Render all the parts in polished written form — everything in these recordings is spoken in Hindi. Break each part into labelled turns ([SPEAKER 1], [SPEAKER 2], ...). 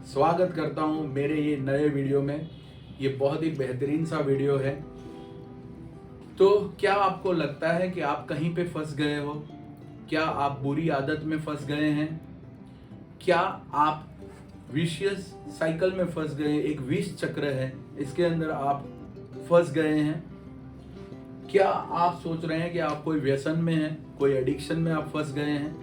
[SPEAKER 1] स्वागत करता हूं मेरे ये नए वीडियो में। ये बहुत ही बेहतरीन सा वीडियो है। तो क्या आपको लगता है कि आप कहीं पे फंस गए हो? क्या आप बुरी आदत में फंस गए हैं? क्या आप विशियस साइकिल में फंस गए? एक विष चक्र है, इसके अंदर आप फंस गए हैं। क्या आप सोच रहे हैं कि आप कोई व्यसन में हैं, कोई एडिक्शन में आप फंस गए हैं?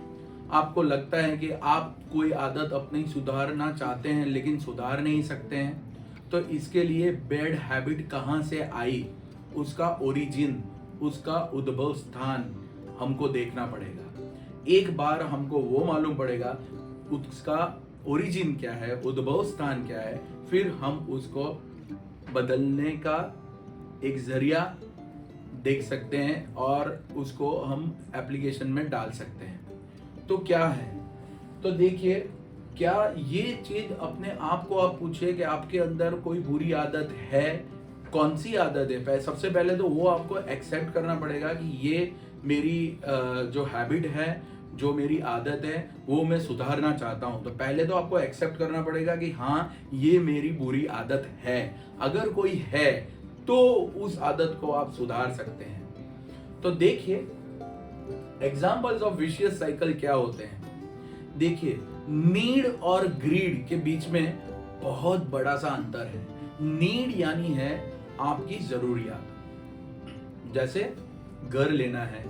[SPEAKER 1] आपको लगता है कि आप कोई आदत अपनी सुधारना चाहते हैं लेकिन सुधार नहीं सकते हैं। तो इसके लिए बैड हैबिट कहाँ से आई, उसका ओरिजिन, उसका उद्भव स्थान हमको देखना पड़ेगा। एक बार हमको वो मालूम पड़ेगा उसका ओरिजिन क्या है, उद्भव स्थान क्या है, फिर हम उसको बदलने का एक जरिया देख सकते हैं और उसको हम एप्लीकेशन में डाल सकते हैं। तो क्या है? तो देखिए, क्या ये चीज अपने आप को आप पूछिए कि आपके अंदर कोई बुरी आदत है? कौन सी आदत है? सबसे पहले तो वो आपको एक्सेप्ट करना पड़ेगा कि ये मेरी जो हैबिट है, जो मेरी आदत है, वो मैं सुधारना चाहता हूं। तो पहले तो आपको एक्सेप्ट करना पड़ेगा कि हाँ, ये मेरी बुरी आदत है। अगर कोई है तो उस आदत को आप सुधार सकते हैं। तो देखिए, एग्जाम्पल्स ऑफ विशियस साइकिल क्या होते हैं। देखिए, नीड और ग्रीड के बीच में बहुत बड़ा सा अंतर है। नीड यानी है आपकी जरूरियात, जैसे घर लेना है,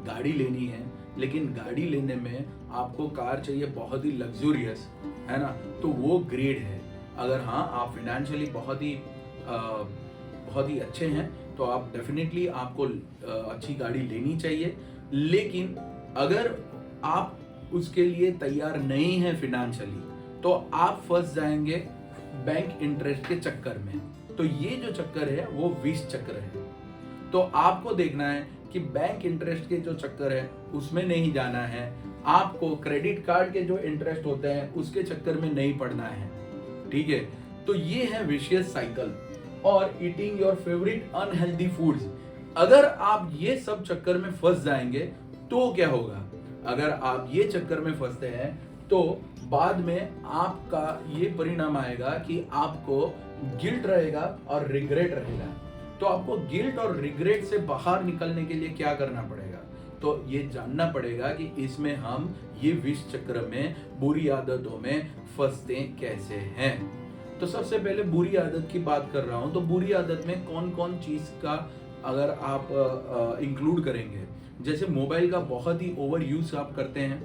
[SPEAKER 1] गाड़ी लेनी है, लेकिन गाड़ी लेने में आपको कार चाहिए बहुत ही लग्जूरियस, है ना, तो वो ग्रेड है। अगर हाँ, आप फिनेंशियली बहुत ही अच्छे हैं तो आप डेफिनेटली आपको अच्छी गाड़ी लेनी चाहिए। लेकिन अगर आप उसके लिए तैयार नहीं है फिनेंशियली, तो आप फंस जाएंगे बैंक इंटरेस्ट के चक्कर में। तो ये जो चक्कर है वो विष चक्र है। तो आपको देखना है कि बैंक इंटरेस्ट के जो चक्कर है उसमें नहीं जाना है। आपको क्रेडिट कार्ड के जो इंटरेस्ट होते हैं उसके चक्कर में नहीं पड़ना है। ठीक है? तो ये है विशियस साइकिल। और eating your favourite unhealthy foods, अगर आप ये सब चक्कर में फंस जाएंगे तो क्या होगा? अगर आप ये चक्कर में फंसते हैं तो बाद में आपका ये परिणाम आएगा कि आपको गिल्ट रहेगा और रिग्रेट रहेगा। तो आपको गिल्ट और रिग्रेट से बाहर निकलने के लिए क्या करना पड़ेगा? तो ये जानना पड़ेगा कि इसमें हम ये विष चक्र में, बुरी आदतों में फंसते कैसे हैं। तो सबसे पहले बुरी आदत की बात कर रहा हूं। तो बुरी आदत में कौन कौन चीज का अगर आप इंक्लूड करेंगे, जैसे मोबाइल का बहुत ही ओवर यूज आप करते हैं,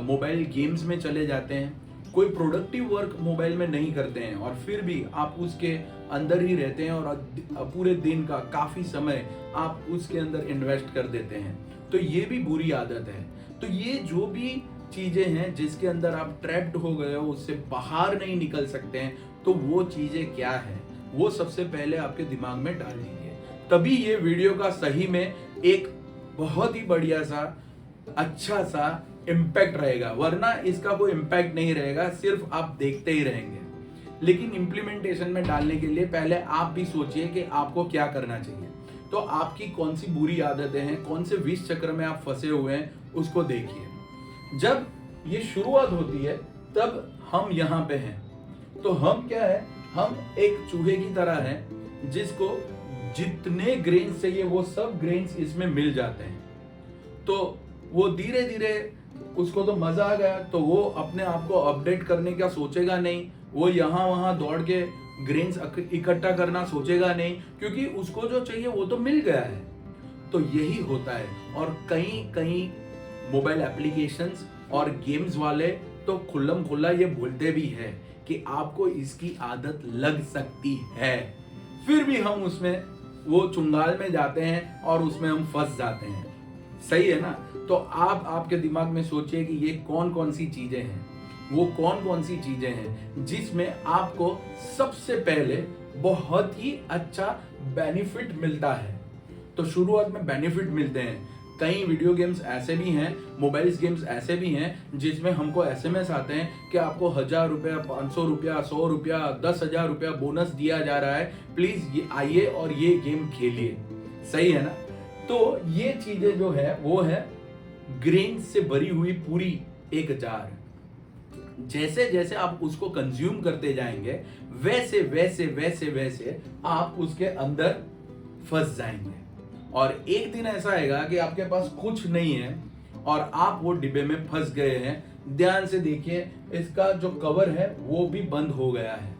[SPEAKER 1] मोबाइल गेम्स में चले जाते हैं, कोई प्रोडक्टिव वर्क मोबाइल में नहीं करते हैं और फिर भी आप उसके अंदर ही रहते हैं और पूरे दिन का काफी समय आप उसके अंदर इन्वेस्ट कर देते हैं। तो ये भी बुरी आदत है। तो ये जो भी चीजें हैं जिसके अंदर आप ट्रैप्ड हो गए हो, उससे बाहर नहीं निकल सकते हैं, तो वो चीजें क्या है वो सबसे पहले आपके दिमाग में डाल लीजिए। तभी ये वीडियो का सही में एक बहुत ही बढ़िया सा, अच्छा सा इम्पैक्ट रहेगा, वरना इसका कोई इम्पैक्ट नहीं रहेगा, सिर्फ आप देखते ही रहेंगे। लेकिन इम्प्लीमेंटेशन में डालने के लिए पहले आप भी सोचिए कि आपको क्या करना चाहिए। तो आपकी कौन सी बुरी आदतें हैं, कौन से विष चक्र में आप फंसे हुए हैं, उसको देखिए। जब ये शुरुआत होती है तब हम यहाँ पे हैं। तो हम क्या है? हम एक चूहे की तरह हैं जिसको जितने ग्रेन्स चाहिए वो सब ग्रेन्स इसमें मिल जाते हैं। तो वो धीरे धीरे, उसको तो मजा आ गया, तो वो अपने आप को अपडेट करने का सोचेगा नहीं, वो यहाँ वहां दौड़ के ग्रेन्स इकट्ठा करना सोचेगा नहीं, क्योंकि उसको जो चाहिए वो तो मिल गया है। तो यही होता है। और कई कई मोबाइल एप्लीकेशंस और गेम्स वाले तो खुल्लम खुल्ला ये बोलते भी है कि आपको इसकी आदत लग सकती है, फिर भी हम उसमें वो चुंगाल में जाते हैं और उसमें हम फंस जाते हैं। सही है ना? तो आप आपके दिमाग में सोचिए कि ये कौन कौन सी चीजें हैं, वो कौन कौन सी चीजें हैं जिसमें आपको सबसे पहले बहुत ही अच्छा बेनिफिट मिलता है। तो शुरुआत में बेनिफिट मिलते हैं। कई वीडियो गेम्स ऐसे भी हैं, मोबाइल गेम्स ऐसे भी हैं जिसमें हमको एसएमएस आते हैं कि आपको 1000 रुपया, 500 रुपया, 100 रुपया, 10,000 रुपया बोनस दिया जा रहा है, प्लीज ये आइए और ये गेम खेलिए। सही है ना? तो ये चीजें जो है वो है ग्रेन से भरी हुई पूरी एक जार। जैसे जैसे आप उसको कंज्यूम करते जाएंगे वैसे वैसे वैसे वैसे आप उसके अंदर फंस जाएंगे। और एक दिन ऐसा आएगा कि आपके पास कुछ नहीं है और आप वो डिब्बे में फंस गए हैं। ध्यान से देखिए, इसका जो कवर है वो भी बंद हो गया है।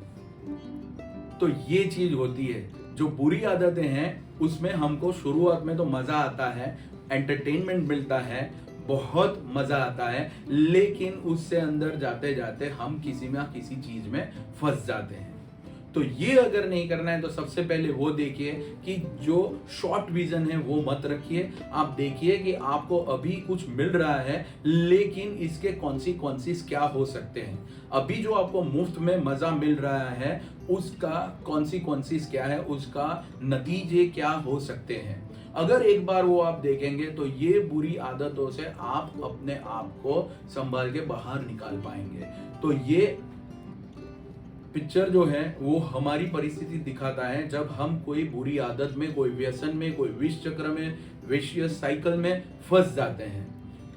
[SPEAKER 1] तो ये चीज होती है, जो बुरी आदतें हैं उसमें हमको शुरुआत में तो मजा आता है, एंटरटेनमेंट मिलता है, बहुत मजा आता है, लेकिन उससे अंदर जाते जाते हम किसी ना किसी चीज में फंस जाते हैं। तो ये अगर नहीं करना है तो सबसे पहले वो देखिए कि जो शॉर्ट विजन है वो मत रखिए। आप देखिए कि आपको अभी कुछ मिल रहा है, लेकिन इसके कॉन्सिक्वेंसेस क्या हो सकते हैं। अभी जो आपको मुफ्त में मजा मिल रहा है उसका कॉन्सिक्वेंसेस क्या है, उसका नतीजे क्या हो सकते हैं। अगर एक बार वो आप देखेंगे तो ये बुरी आदतों से आप अपने आप को संभाल के बाहर निकाल पाएंगे। तो ये पिक्चर जो है वो हमारी परिस्थिति दिखाता है जब हम कोई बुरी आदत में, कोई व्यसन में, कोई विष चक्र में, विशियस साइकिल में फंस जाते हैं।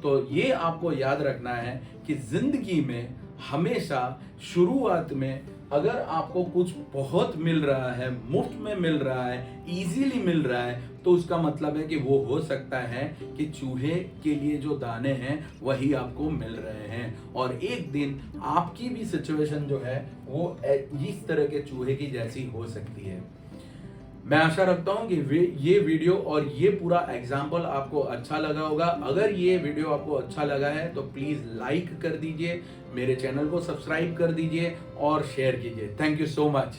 [SPEAKER 1] तो ये आपको याद रखना है कि जिंदगी में हमेशा शुरुआत में अगर आपको कुछ बहुत मिल रहा है, मुफ्त में मिल रहा है, इजीली मिल रहा है, तो उसका मतलब है कि वो हो सकता है कि चूहे के लिए जो दाने हैं वही आपको मिल रहे हैं और एक दिन आपकी भी सिचुएशन जो है वो इस तरह के चूहे की जैसी हो सकती है। मैं आशा रखता हूं कि ये वीडियो और ये पूरा एग्जाम्पल आपको अच्छा लगा होगा। अगर ये वीडियो आपको अच्छा लगा है तो प्लीज लाइक कर दीजिए, मेरे चैनल को सब्सक्राइब कर दीजिए और शेयर कीजिए। Thank you so much.